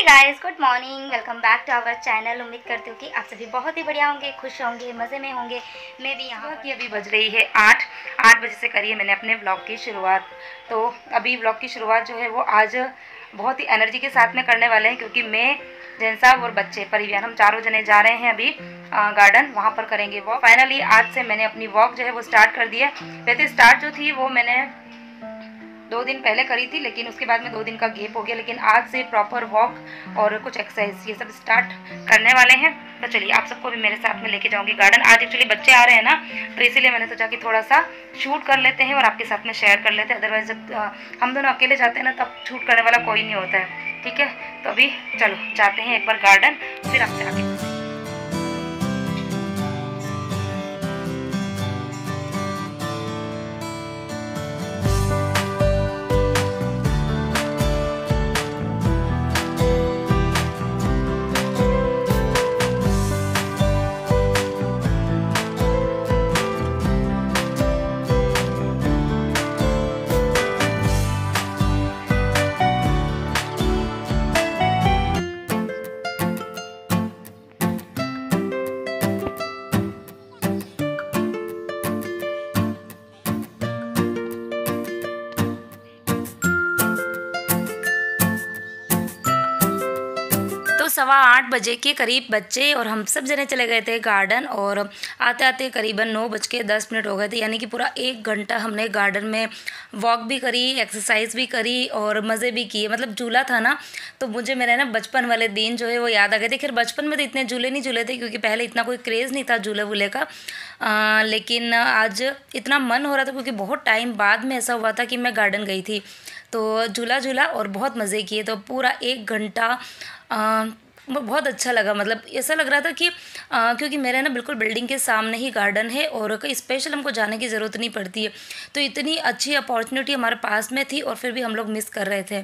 Guys, good morning. Welcome back to our channel. उम्मीद करती हूँ कि आप सभी बहुत ही बढ़िया होंगे, खुश होंगे, मज़े में होंगे। मैं भी यहाँ की अभी बज रही है 8 बजे से करी है मैंने अपने ब्लॉग की शुरुआत। तो अभी ब्लॉग की शुरुआत जो है वो आज बहुत ही एनर्जी के साथ में करने वाले हैं, क्योंकि मैं, जैन साहब और बच्चे परिवार हम चारों जने जा रहे हैं अभी गार्डन, वहाँ पर करेंगे वॉक। फाइनली आज से मैंने अपनी वॉक जो है वो स्टार्ट कर दी है। वैसे स्टार्ट जो थी वो मैंने 2 दिन पहले करी थी, लेकिन उसके बाद में 2 दिन का गैप हो गया। लेकिन आज से प्रॉपर वॉक और कुछ एक्सरसाइज ये सब स्टार्ट करने वाले हैं। तो चलिए आप सबको भी मेरे साथ में लेके जाऊंगी गार्डन। आज एक्चुअली बच्चे आ रहे हैं ना, तो इसीलिए मैंने सोचा कि थोड़ा सा शूट कर लेते हैं और आपके साथ में शेयर कर लेते हैं। अदरवाइज जब हम दोनों अकेले जाते हैं ना, तब शूट करने वाला कोई नहीं होता है। ठीक है, तो अभी चलो जाते हैं एक बार गार्डन, फिर आपसे आगे। तो 7:15 बजे के करीब बच्चे और हम सब जने चले गए थे गार्डन, और आते आते करीबन 9:10 हो गए थे। यानी कि पूरा 1 घंटा हमने गार्डन में वॉक भी करी, एक्सरसाइज भी करी और मज़े भी किए। मतलब झूला था ना, तो मुझे मेरे ना बचपन वाले दिन जो है वो याद आ गए थे। खैर बचपन में तो इतने झूले नहीं झूले थे, क्योंकि पहले इतना कोई क्रेज़ नहीं था झूले वूले का। लेकिन आज इतना मन हो रहा था, क्योंकि बहुत टाइम बाद में ऐसा हुआ था कि मैं गार्डन गई थी। तो झूला झूला और बहुत मज़े किए। तो पूरा 1 घंटा बहुत अच्छा लगा। मतलब ऐसा लग रहा था कि क्योंकि मेरे ना बिल्कुल बिल्डिंग के सामने ही गार्डन है और कहीं स्पेशल हमको जाने की ज़रूरत नहीं पड़ती है। तो इतनी अच्छी अपॉर्चुनिटी हमारे पास में थी और फिर भी हम लोग मिस कर रहे थे,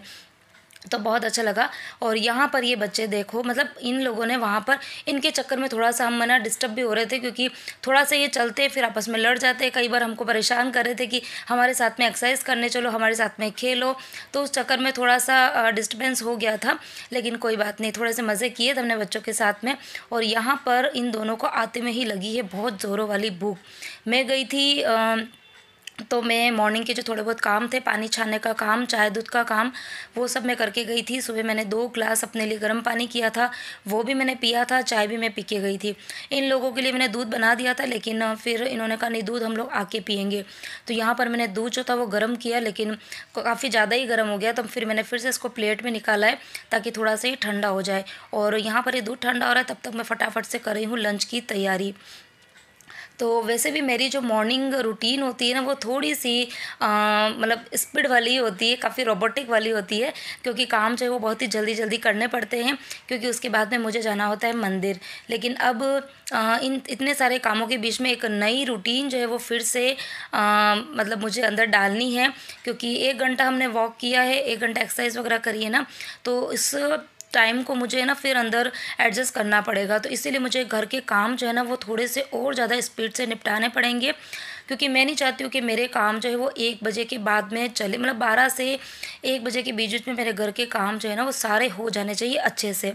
तो बहुत अच्छा लगा। और यहाँ पर ये बच्चे देखो, मतलब इन लोगों ने वहाँ पर, इनके चक्कर में थोड़ा सा हम मना डिस्टर्ब भी हो रहे थे, क्योंकि थोड़ा सा ये चलते फिर आपस में लड़ जाते। कई बार हमको परेशान कर रहे थे कि हमारे साथ में एक्सरसाइज करने चलो, हमारे साथ में खेलो। तो उस चक्कर में थोड़ा सा डिस्टर्बेंस हो गया था, लेकिन कोई बात नहीं, थोड़े से मज़े किए थे हमने बच्चों के साथ में। और यहाँ पर इन दोनों को आते में ही लगी है बहुत ज़ोरों वाली भूख। मैं गई थी तो मैं मॉर्निंग के जो थोड़े बहुत काम थे, पानी छानने का काम, चाय दूध का काम, वो सब मैं करके गई थी। सुबह मैंने 2 ग्लास अपने लिए गर्म पानी किया था, वो भी मैंने पिया था, चाय भी मैं पी के गई थी। इन लोगों के लिए मैंने दूध बना दिया था, लेकिन फिर इन्होंने कहा नहीं, दूध हम लोग आके पियेंगे। तो यहाँ पर मैंने दूध जो था वो गर्म किया, लेकिन काफ़ी ज़्यादा ही गर्म हो गया। तो फिर मैंने फिर से इसको प्लेट में निकाला है, ताकि थोड़ा सा ही ठंडा हो जाए। और यहाँ पर ये दूध ठंडा हो रहा है, तब तक मैं फटाफट से कर रही हूँ लंच की तैयारी। तो वैसे भी मेरी जो मॉर्निंग रूटीन होती है ना, वो थोड़ी सी मतलब स्पीड वाली होती है, काफ़ी रोबोटिक वाली होती है, क्योंकि काम जो है वो बहुत ही जल्दी जल्दी करने पड़ते हैं, क्योंकि उसके बाद में मुझे जाना होता है मंदिर। लेकिन अब इन इतने सारे कामों के बीच में एक नई रूटीन जो है वो फिर से मतलब मुझे अंदर डालनी है, क्योंकि 1 घंटा हमने वॉक किया है, 1 घंटा एक्सरसाइज वगैरह करी है ना, तो इस टाइम को मुझे ना फिर अंदर एडजस्ट करना पड़ेगा। तो इसीलिए मुझे घर के काम जो है ना वो थोड़े से और ज़्यादा स्पीड से निपटाने पड़ेंगे, क्योंकि मैं नहीं चाहती हूँ कि मेरे काम जो है वो 1 बजे के बाद में चले। मतलब 12 से 1 बजे के बीच में मेरे घर के काम जो है ना वो सारे हो जाने चाहिए अच्छे से।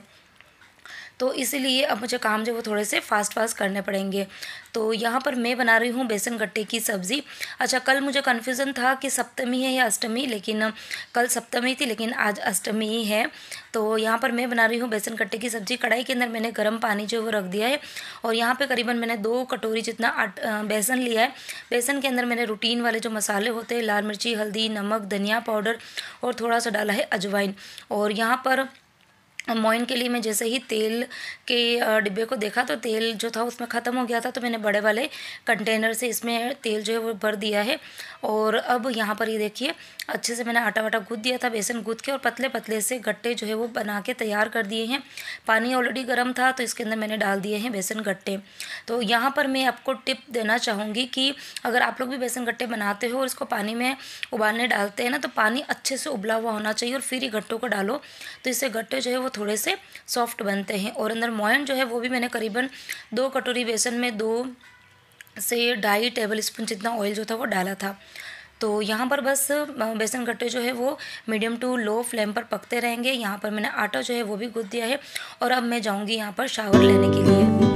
तो इसीलिए अब मुझे काम जो वो थोड़े से फास्ट करने पड़ेंगे। तो यहाँ पर मैं बना रही हूँ बेसन गट्टे की सब्ज़ी। अच्छा, कल मुझे कन्फ्यूज़न था कि सप्तमी है या अष्टमी, लेकिन कल सप्तमी थी लेकिन आज अष्टमी ही है। तो यहाँ पर मैं बना रही हूँ बेसन गट्टे की सब्ज़ी। कढ़ाई के अंदर मैंने गर्म पानी जो वो रख दिया है, और यहाँ पे करीबन मैंने 2 कटोरी जितना बेसन लिया है। बेसन के अंदर मैंने रूटीन वाले जो मसाले होते हैं, लाल मिर्ची, हल्दी, नमक, धनिया पाउडर और थोड़ा सा डाला है अजवाइन। और यहाँ पर मोइन के लिए मैं जैसे ही तेल के डिब्बे को देखा, तो तेल जो था उसमें ख़त्म हो गया था, तो मैंने बड़े वाले कंटेनर से इसमें तेल जो है वो भर दिया है। और अब यहाँ पर ये देखिए, अच्छे से मैंने आटा वाटा गूँथ दिया था, बेसन गूँथ के, और पतले पतले से गट्टे जो है वो बना के तैयार कर दिए हैं। पानी ऑलरेडी गर्म था, तो इसके अंदर मैंने डाल दिए हैं बेसन गट्टे। तो यहाँ पर मैं आपको टिप देना चाहूँगी कि अगर आप लोग भी बेसन गट्टे बनाते हो और इसको पानी में उबालने डालते हैं ना, तो पानी अच्छे से उबला हुआ होना चाहिए और फिर ही गट्टों को डालो, तो इससे गट्टे जो है वो थोड़े से सॉफ्ट बनते हैं। और अंदर मोयन जो है वो भी मैंने करीबन 2 कटोरी बेसन में 2 से 2.5 टेबल स्पून जितना ऑयल जो था वो डाला था। तो यहाँ पर बस बेसन गट्टे जो है वो मीडियम टू लो फ्लेम पर पकते रहेंगे। यहाँ पर मैंने आटा जो है वो भी गूँथ दिया है और अब मैं जाऊँगी यहाँ पर शावर लेने के लिए।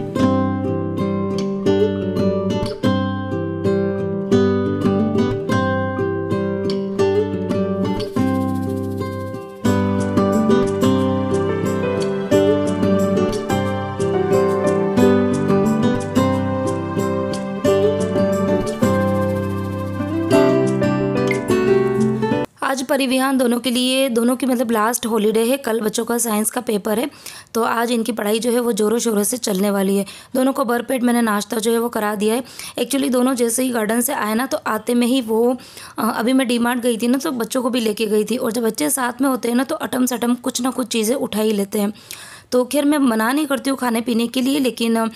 आज परिविहान दोनों के लिए, दोनों की मतलब लास्ट हॉलीडे है। कल बच्चों का साइंस का पेपर है, तो आज इनकी पढ़ाई जो है वो ज़ोरों शोरों से चलने वाली है। दोनों को भरपेट मैंने नाश्ता जो है वो करा दिया है। एक्चुअली दोनों जैसे ही गार्डन से आए ना, तो आते में ही वो अभी मैं डीमार्ट गई थी ना, तो बच्चों को भी लेके गई थी। और जब बच्चे साथ में होते हैं ना, तो अटम सटम कुछ ना कुछ चीज़ें उठा ही लेते हैं। तो खैर मैं मना नहीं करती हूँ खाने पीने के लिए, लेकिन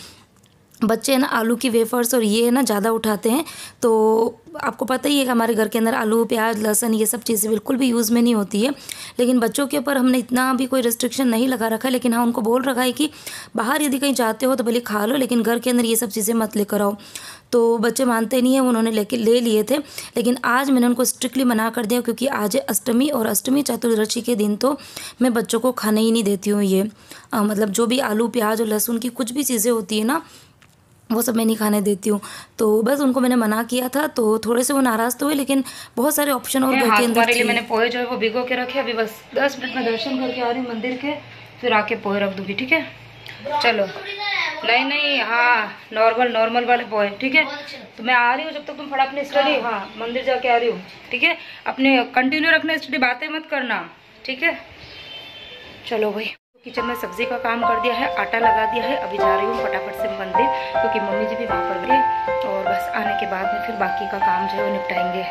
बच्चे है ना आलू की वेफर्स और ये है ना ज़्यादा उठाते हैं। तो आपको पता ही है कि हमारे घर के अंदर आलू, प्याज, लहसुन ये सब चीज़ें बिल्कुल भी यूज़ में नहीं होती है। लेकिन बच्चों के ऊपर हमने इतना भी कोई रिस्ट्रिक्शन नहीं लगा रखा है, लेकिन हाँ उनको बोल रखा है कि बाहर यदि कहीं जाते हो तो भले खा लो, लेकिन घर के अंदर ये सब चीज़ें मत लेकर आओ। तो बच्चे मानते नहीं हैं, उन्होंने ले लिए थे। लेकिन आज मैंने उनको स्ट्रिक्टली मना कर दिया, क्योंकि आज है अष्टमी, और अष्टमी चतुर्दशी के दिन तो मैं बच्चों को खाने ही नहीं देती हूँ ये मतलब जो भी आलू, प्याज और लहसुन की कुछ भी चीज़ें होती है ना, वो सब मैं नहीं खाने देती हूँ। तो बस उनको मैंने मना किया था, तो थोड़े से वो नाराज़ तो हुए, लेकिन बहुत सारे ऑप्शन और घर के अंदर थे। मैंने पोहे जो है वो भिगो के रखे। अभी बस 10 मिनट में दर्शन करके आ रही हूँ मंदिर के, फिर आके पोहे रख दूँगी। ठीक है, चलो। नहीं, हाँ नॉर्मल वाले पोहे, ठीक है। तो मैं आ रही हूँ, जब तक तुम फटाफट अपनी स्टडी, हाँ मंदिर जाके आ रही हूँ, ठीक है। अपने कंटिन्यू रखना स्टडी, बातें मत करना, ठीक है। चलो भाई, किचन में सब्जी का काम कर दिया है, आटा लगा दिया है। अभी जा रही हूँ फटाफट से मंदिर, क्योंकि मम्मी जी भी वहाँ पर गए, और बस आने के बाद में फिर बाकी का काम जो है वो निपटाएंगे।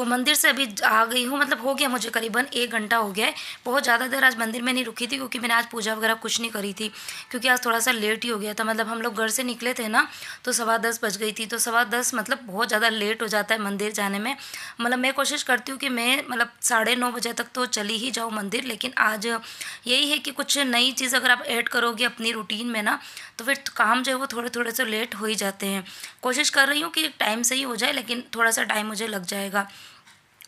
मंदिर से अभी आ गई हूँ, मतलब हो गया मुझे करीबन 1 घंटा हो गया है। बहुत ज़्यादा देर आज मंदिर में नहीं रुकी थी, क्योंकि मैंने आज पूजा वगैरह कुछ नहीं करी थी, क्योंकि आज थोड़ा सा लेट ही हो गया था। मतलब हम लोग घर से निकले थे ना, तो 10:15 बज गई थी। तो 10:15 मतलब बहुत ज़्यादा लेट हो जाता है मंदिर जाने में। मतलब मैं कोशिश करती हूँ कि मैं मतलब 9:30 बजे तक तो चली ही जाऊँ मंदिर, लेकिन आज यही है कि कुछ नई चीज़ अगर आप ऐड करोगे अपनी रूटीन में ना, तो फिर काम जो है वो थोड़े से लेट हो ही जाते हैं। कोशिश कर रही हूँ कि टाइम से ही हो जाए, लेकिन थोड़ा सा टाइम मुझे लग जाएगा।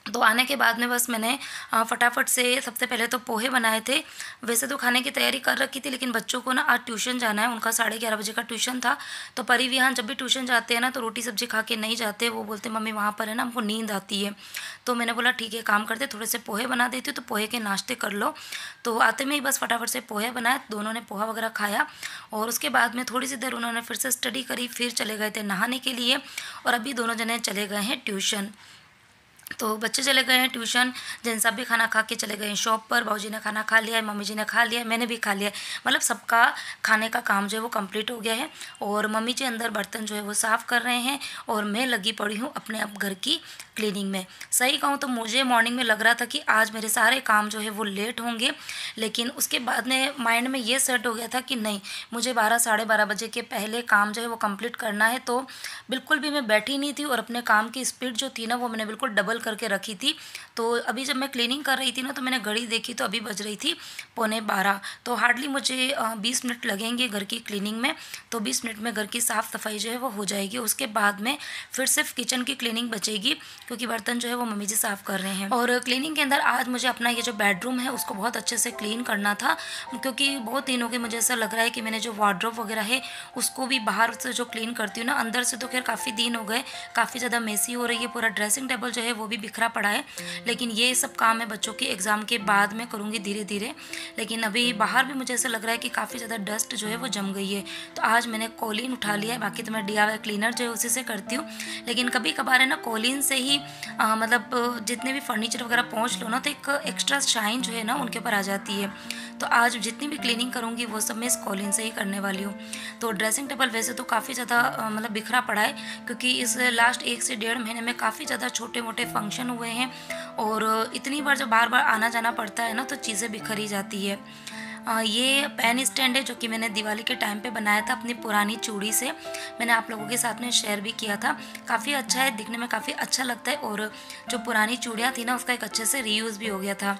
तो आने के बाद में बस मैंने फटाफट से सबसे पहले तो पोहे बनाए थे। वैसे तो खाने की तैयारी कर रखी थी, लेकिन बच्चों को ना आज ट्यूशन जाना है, उनका 11:30 बजे का ट्यूशन था। तो परिविहान जब भी ट्यूशन जाते हैं ना, तो रोटी सब्जी खा के नहीं जाते। वो बोलते मम्मी वहाँ पर है ना हमको नींद आती है। तो मैंने बोला ठीक है, काम करते, थोड़े से पोहे बना देती हूँ, तो पोहे के नाश्ते कर लो। तो आते में ही बस फटाफट से पोहे बनाए, दोनों ने पोहा वगैरह खाया। और उसके बाद में थोड़ी सी देर उन्होंने फिर से स्टडी करी, फिर चले गए थे नहाने के लिए, और अभी दोनों जने चले गए हैं ट्यूशन। तो बच्चे चले गए हैं ट्यूशन, जैन साहब भी खाना खा के चले गए हैं शॉप पर। बाबूजी ने खाना खा लिया है, मम्मी जी ने खा लिया है, मैंने भी खा लिया है। मतलब सबका खाने का काम जो है वो कंप्लीट हो गया है। और मम्मी जी अंदर बर्तन जो है वो साफ़ कर रहे हैं, और मैं लगी पड़ी हूँ अपने अब घर की क्लीनिंग में। सही कहूँ तो मुझे मॉर्निंग में लग रहा था कि आज मेरे सारे काम जो है वो लेट होंगे, लेकिन उसके बाद में माइंड में ये सेट हो गया था कि नहीं, मुझे 12 साढ़े 12 बजे के पहले काम जो है वो कंप्लीट करना है। तो बिल्कुल भी मैं बैठी नहीं थी, और अपने काम की स्पीड जो थी ना वो मैंने बिल्कुल डबल करके रखी थी। तो अभी जब मैं क्लीनिंग कर रही थी ना, तो मैंने घड़ी देखी तो अभी बज रही थी 11:15। तो हार्डली मुझे 20 मिनट लगेंगे घर की क्लीनिंग में। तो 20 मिनट में घर की साफ़ सफाई जो है वो हो जाएगी। उसके बाद में फिर सिर्फ किचन की क्लीनिंग बचेगी, क्योंकि बर्तन जो है वो मम्मी जी साफ़ कर रहे हैं। और क्लीनिंग के अंदर आज मुझे अपना ये जो बेडरूम है उसको बहुत अच्छे से क्लीन करना था, क्योंकि बहुत दिन हो गए। मुझे ऐसा लग रहा है कि मैंने जो वार्डरोब वगैरह है उसको भी बाहर से जो क्लीन करती हूँ ना, अंदर से तो खैर काफ़ी दिन हो गए, काफ़ी ज़्यादा मेसी हो रही है। पूरा ड्रेसिंग टेबल जो है वो भी बिखरा पड़ा है, लेकिन ये सब काम मैं बच्चों के एग्ज़ाम के बाद में करूँगी धीरे धीरे। लेकिन अभी बाहर भी मुझे ऐसा लग रहा है कि काफ़ी ज़्यादा डस्ट जो है वो जम गई है, तो आज मैंने कॉलीन उठा लिया है। बाकी तो मैं DIY क्लीनर जो है उसी से करती हूँ, लेकिन कभी कभार है ना कॉलीन से ही मतलब जितने भी फर्नीचर वगैरह पोंछ लो ना, तो एक एक्स्ट्रा शाइन जो है ना उनके ऊपर आ जाती है। तो आज जितनी भी क्लीनिंग करूँगी वो सब मैं इस कॉलीन से ही करने वाली हूँ। तो ड्रेसिंग टेबल वैसे तो काफ़ी ज़्यादा मतलब बिखरा पड़ा है, क्योंकि इस लास्ट 1 से 1.5 महीने में काफ़ी ज़्यादा छोटे मोटे फंक्शन हुए हैं, और इतनी बार जब बार बार आना जाना पड़ता है ना तो चीज़ें बिखर ही जाती है। ये पेन स्टैंड है जो कि मैंने दिवाली के टाइम पे बनाया था अपनी पुरानी चूड़ी से। मैंने आप लोगों के साथ में शेयर भी किया था। काफ़ी अच्छा है, दिखने में काफ़ी अच्छा लगता है, और जो पुरानी चूड़ियाँ थी ना उसका एक अच्छे से रीयूज़ भी हो गया था।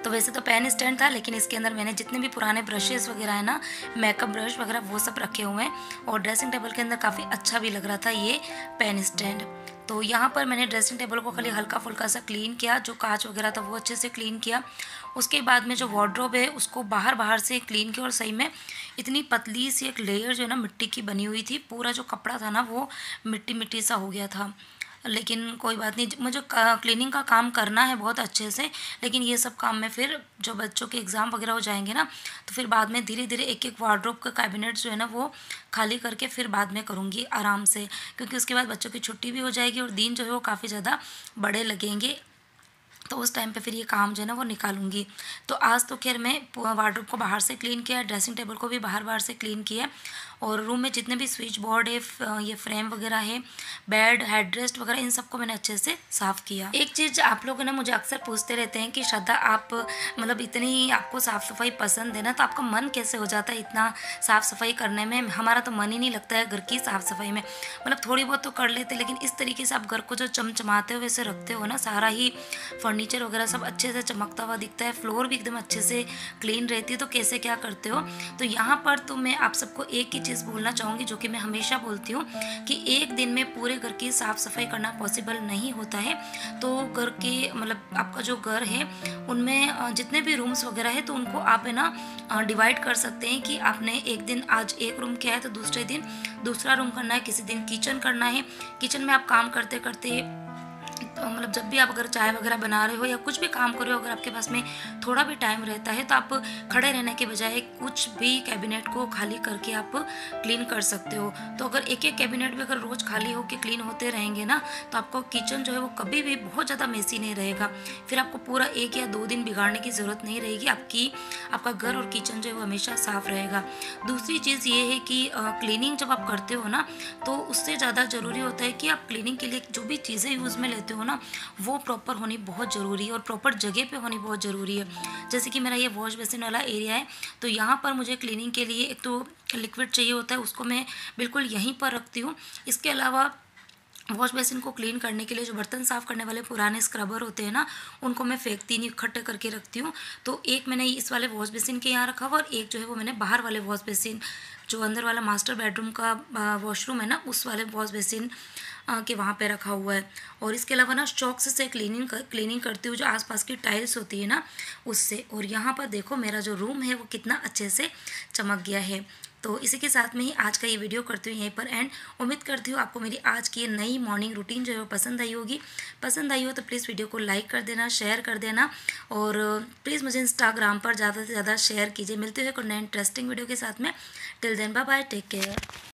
तो वैसे तो पेन स्टैंड था, लेकिन इसके अंदर मैंने जितने भी पुराने ब्रशेज़ वगैरह है ना, मेकअप ब्रश वगैरह, वो सब रखे हुए हैं, और ड्रेसिंग टेबल के अंदर काफ़ी अच्छा भी लग रहा था ये पेन स्टैंड। तो यहाँ पर मैंने ड्रेसिंग टेबल को खाली हल्का फुल्का सा क्लीन किया, जो कांच वगैरह था वो अच्छे से क्लीन किया। उसके बाद में जो वार्डरोब है उसको बाहर से क्लीन किया, और सही में इतनी पतली सी एक लेयर जो है ना मिट्टी की बनी हुई थी, पूरा जो कपड़ा था ना वो मिट्टी मिट्टी सा हो गया था। लेकिन कोई बात नहीं, मुझे क्लीनिंग का काम करना है बहुत अच्छे से, लेकिन ये सब काम में फिर जो बच्चों के एग्ज़ाम वगैरह हो जाएंगे ना, तो फिर बाद में धीरे धीरे एक एक वार्डरोब का कैबिनेट जो है ना वो खाली करके फिर बाद में करूँगी आराम से, क्योंकि उसके बाद बच्चों की छुट्टी भी हो जाएगी और दिन जो है वो काफ़ी ज़्यादा बड़े लगेंगे। तो उस टाइम पे फिर ये काम जो है ना वो निकालूंगी। तो आज तो खैर मैं वार्डरोब को बाहर से क्लीन किया, ड्रेसिंग टेबल को भी बाहर से क्लीन किया, और रूम में जितने भी स्विच बोर्ड है, ये फ्रेम वगैरह है, बेड, हेडरेस्ट वगैरह, इन सबको मैंने अच्छे से साफ़ किया। एक चीज़ आप लोग ना मुझे अक्सर पूछते रहते हैं कि श्रद्धा आप मतलब इतनी आपको साफ़ सफाई पसंद है ना, तो आपका मन कैसे हो जाता है इतना साफ़ सफाई करने में। हमारा तो मन ही नहीं लगता है घर की साफ़ सफाई में, मतलब थोड़ी बहुत तो कर लेते, लेकिन इस तरीके से आप घर को जो चमचमाते हो वैसे रखते हो ना, सारा ही फर्नीचर वगैरह सब अच्छे से चमकता हुआ दिखता है, फ्लोर भी एकदम अच्छे से क्लीन रहती है, तो कैसे क्या करते हो। तो यहाँ पर तो मैं आप सबको एक ही चीज़ बोलना चाहूँगी, जो कि मैं हमेशा बोलती हूँ, कि एक दिन में पूरे घर की साफ़ सफाई करना पॉसिबल नहीं होता है। तो घर के मतलब आपका जो घर है उनमें जितने भी रूम्स वगैरह है, तो उनको आप है ना डिवाइड कर सकते हैं, कि आपने एक दिन आज एक रूम किया है तो दूसरे दिन दूसरा रूम करना है, किसी दिन किचन करना है। किचन में आप काम करते करते तो मतलब जब भी आप अगर चाय वगैरह बना रहे हो या कुछ भी काम कर रहे हो, अगर आपके पास में थोड़ा भी टाइम रहता है, तो आप खड़े रहने के बजाय कुछ भी कैबिनेट को खाली करके आप क्लीन कर सकते हो। तो अगर एक एक कैबिनेट भी अगर रोज़ खाली होकर क्लीन होते रहेंगे ना, तो आपका किचन जो है वो कभी भी बहुत ज़्यादा मेसी नहीं रहेगा। फिर आपको पूरा 1 या 2 दिन बिगाड़ने की ज़रूरत नहीं रहेगी, आपका घर और किचन जो है वो हमेशा साफ़ रहेगा। दूसरी चीज़ ये है कि क्लीनिंग जब आप करते हो ना, तो उससे ज़्यादा ज़रूरी होता है कि आप क्लीनिंग के लिए जो भी चीज़ें यूज़ में लेते हो ना, वो प्रॉपर होनी बहुत ज़रूरी है, और प्रॉपर जगह पे होनी बहुत ज़रूरी है। जैसे कि मेरा ये वॉश बेसिन वाला एरिया है, तो यहाँ पर मुझे क्लीनिंग के लिए एक तो लिक्विड चाहिए होता है, उसको मैं बिल्कुल यहीं पर रखती हूँ। इसके अलावा वॉश बेसिन को क्लीन करने के लिए जो बर्तन साफ़ करने वाले पुराने स्क्रबर होते हैं ना, उनको मैं फेंकती नहीं, इकट्ठे करके रखती हूँ। तो एक मैंने इस वाले वॉश बेसिन के यहाँ रखा हुआ, और एक जो है वो मैंने बाहर वाले वॉश बेसिन, जो अंदर वाला मास्टर बेडरूम का वॉशरूम है ना, उस वाले वॉश बेसिन के वहाँ पे रखा हुआ है। और इसके अलावा ना चॉक से क्लीनिंग करती हूँ जो आसपास की टाइल्स होती है ना उससे। और यहाँ पर देखो मेरा जो रूम है वो कितना अच्छे से चमक गया है। तो इसी के साथ में ही आज का ये वीडियो करती हूँ यहीं पर एंड। उम्मीद करती हूँ आपको मेरी आज की ये नई मॉर्निंग रूटीन जो है वो पसंद आई होगी। पसंद आई हो तो प्लीज़ वीडियो को लाइक कर देना, शेयर कर देना, और प्लीज़ मुझे इंस्टाग्राम पर ज़्यादा से ज़्यादा शेयर कीजिए। मिलते हुए कोई नए इंटरेस्टिंग वीडियो के साथ में। Till then bye bye, take care.